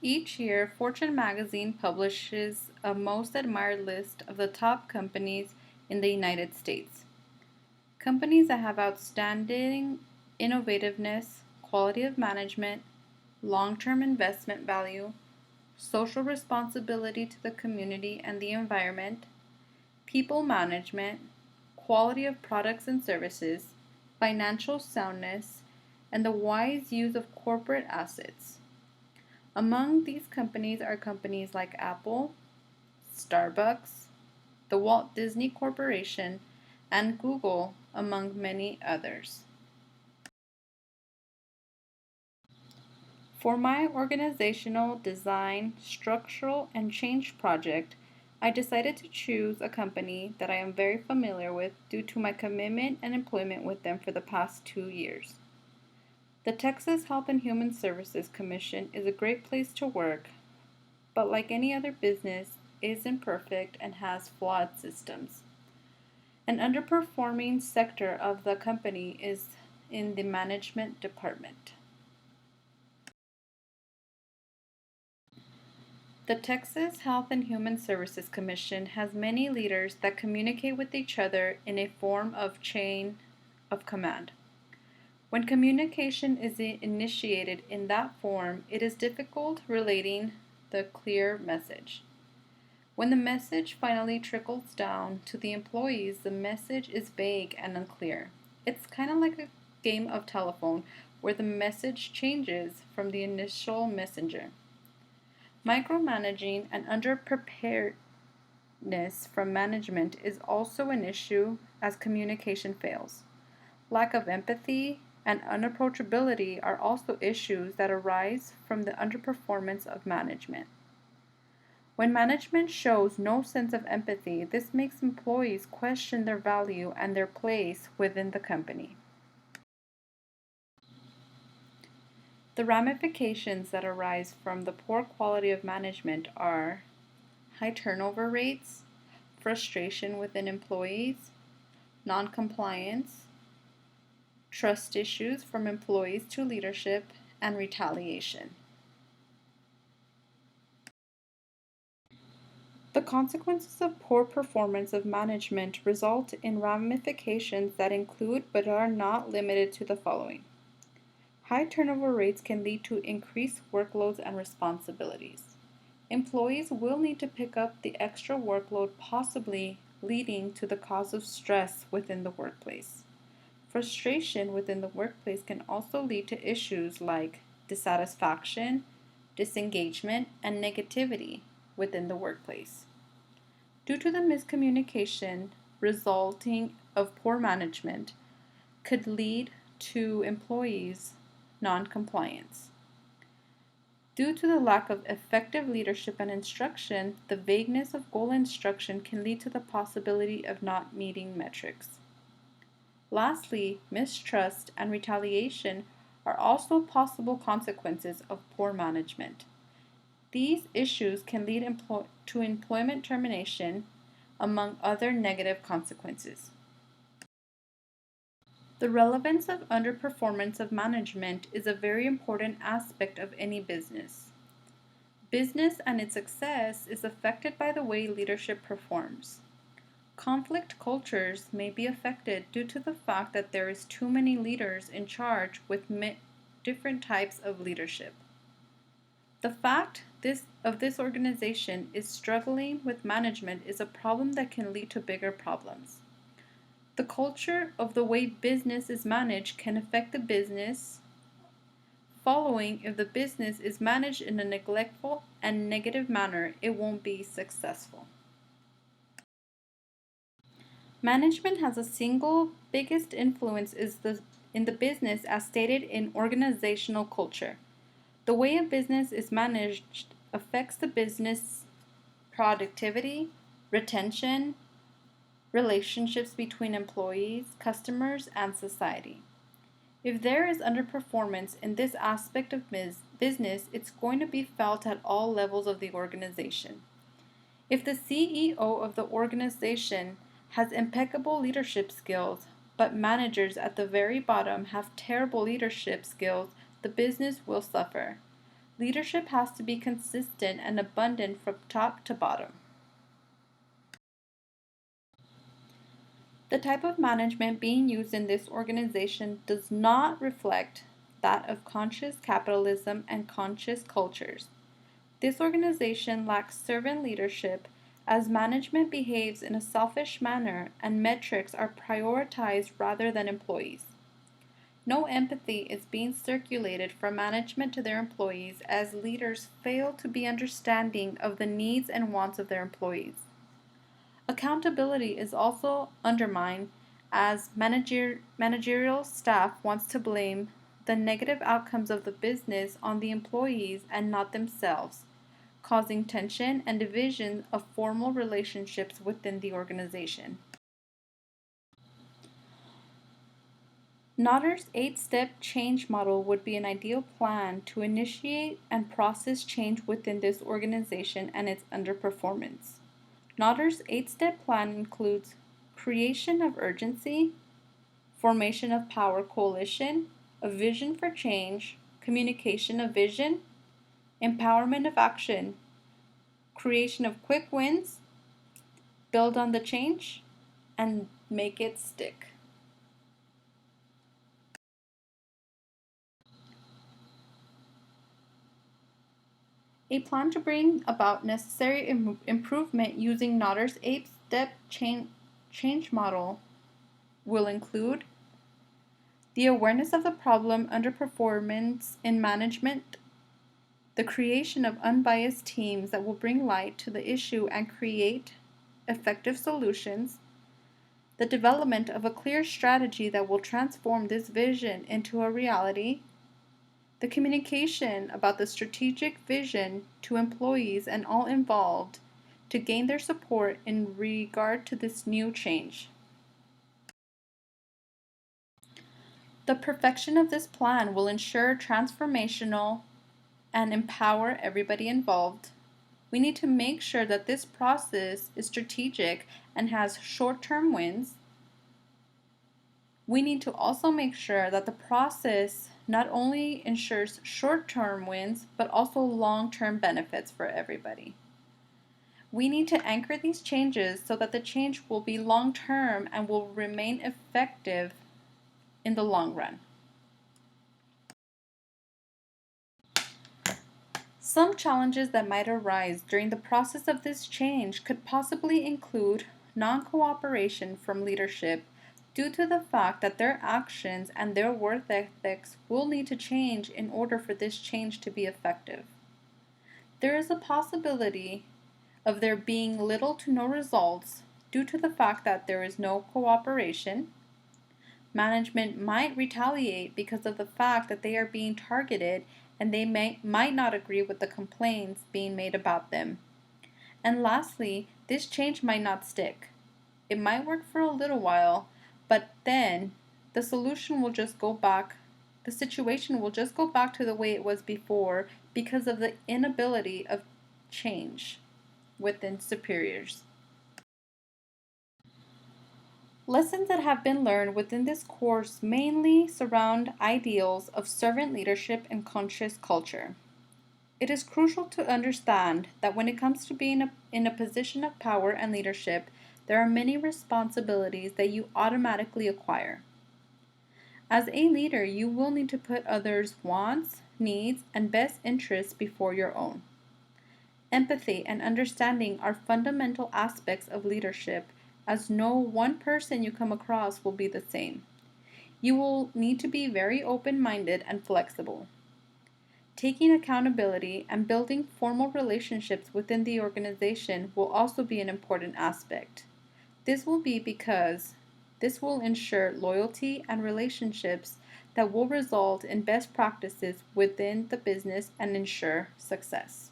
Each year, Fortune magazine publishes a most admired list of the top companies in the United States. Companies that have outstanding innovativeness, quality of management, long term investment value, social responsibility to the community and the environment, people management, quality of products and services, financial soundness, and the wise use of corporate assets. Among these companies are companies like Apple, Starbucks, the Walt Disney Corporation, and Google, among many others. For my organizational design, structural, and change project, I decided to choose a company that I am very familiar with due to my commitment and employment with them for the past 2 years. The Texas Health and Human Services Commission is a great place to work, but like any other business, is imperfect and has flawed systems. An underperforming sector of the company is in the management department. The Texas Health and Human Services Commission has many leaders that communicate with each other in a form of chain of command. When communication is initiated in that form, it is difficult relating the clear message. When the message finally trickles down to the employees, the message is vague and unclear. It's kind of like a game of telephone where the message changes from the initial messenger. Micromanaging and underpreparedness from management is also an issue as communication fails. Lack of empathy and unapproachability are also issues that arise from the underperformance of management. When management shows no sense of empathy, this makes employees question their value and their place within the company. The ramifications that arise from the poor quality of management are high turnover rates, frustration within employees, noncompliance, trust issues from employees to leadership, and retaliation. The consequences of poor performance of management result in ramifications that include but are not limited to the following. High turnover rates can lead to increased workloads and responsibilities. Employees will need to pick up the extra workload, possibly leading to the cause of stress within the workplace. Frustration within the workplace can also lead to issues like dissatisfaction, disengagement, and negativity within the workplace. Due to the miscommunication resulting of poor management could lead to employees' noncompliance. Due to the lack of effective leadership and instruction, the vagueness of goal instruction can lead to the possibility of not meeting metrics. Lastly, mistrust and retaliation are also possible consequences of poor management. These issues can lead to employment termination, among other negative consequences. The relevance of underperformance of management is a very important aspect of any business. Business and its success is affected by the way leadership performs. Conflict cultures may be affected due to the fact that there is too many leaders in charge with different types of leadership. The fact of this organization is struggling with management is a problem that can lead to bigger problems. The culture of the way business is managed can affect the business following. If the business is managed in a neglectful and negative manner, it won't be successful. Management has a single biggest influence in the business as stated in organizational culture. The way a business is managed affects the business productivity, retention, relationships between employees, customers, and society. If there is underperformance in this aspect of business, it's going to be felt at all levels of the organization. If the CEO of the organization has impeccable leadership skills, but managers at the very bottom have terrible leadership skills, the business will suffer. Leadership has to be consistent and abundant from top to bottom. The type of management being used in this organization does not reflect that of conscious capitalism and conscious cultures. This organization lacks servant leadership as management behaves in a selfish manner and metrics are prioritized rather than employees. No empathy is being circulated from management to their employees as leaders fail to be understanding of the needs and wants of their employees. Accountability is also undermined as managerial staff wants to blame the negative outcomes of the business on the employees and not themselves, causing tension and division of formal relationships within the organization. Notter's 8-step change model would be an ideal plan to initiate and process change within this organization and its underperformance. Notter's 8-step plan includes creation of urgency, formation of power coalition, a vision for change, communication of vision, empowerment of action, creation of quick wins, build on the change, and make it stick. A plan to bring about necessary improvement using Notter's 8-step change model will include the awareness of the problem underperformance in management, the creation of unbiased teams that will bring light to the issue and create effective solutions, the development of a clear strategy that will transform this vision into a reality, the communication about the strategic vision to employees and all involved to gain their support in regard to this new change. The perfection of this plan will ensure transformational and empower everybody involved. We need to make sure that this process is strategic and has short-term wins. We need to also make sure that the process not only ensures short-term wins, but also long-term benefits for everybody. We need to anchor these changes so that the change will be long-term and will remain effective in the long run. Some challenges that might arise during the process of this change could possibly include non-cooperation from leadership due to the fact that their actions and their work ethics will need to change in order for this change to be effective. There is a possibility of there being little to no results due to the fact that there is no cooperation. Management might retaliate because of the fact that they are being targeted and they might not agree with the complaints being made about them. And lastly, this change might not stick. It might work for a little while, but then the situation will just go back to the way it was before because of the inability of change within superiors. Lessons that have been learned within this course mainly surround ideals of servant leadership and conscious culture. It is crucial to understand that when it comes to being in a position of power and leadership, there are many responsibilities that you automatically acquire. As a leader, you will need to put others' wants, needs, and best interests before your own. Empathy and understanding are fundamental aspects of leadership, as no one person you come across will be the same. You will need to be very open-minded and flexible. Taking accountability and building formal relationships within the organization will also be an important aspect. This will be because this will ensure loyalty and relationships that will result in best practices within the business and ensure success.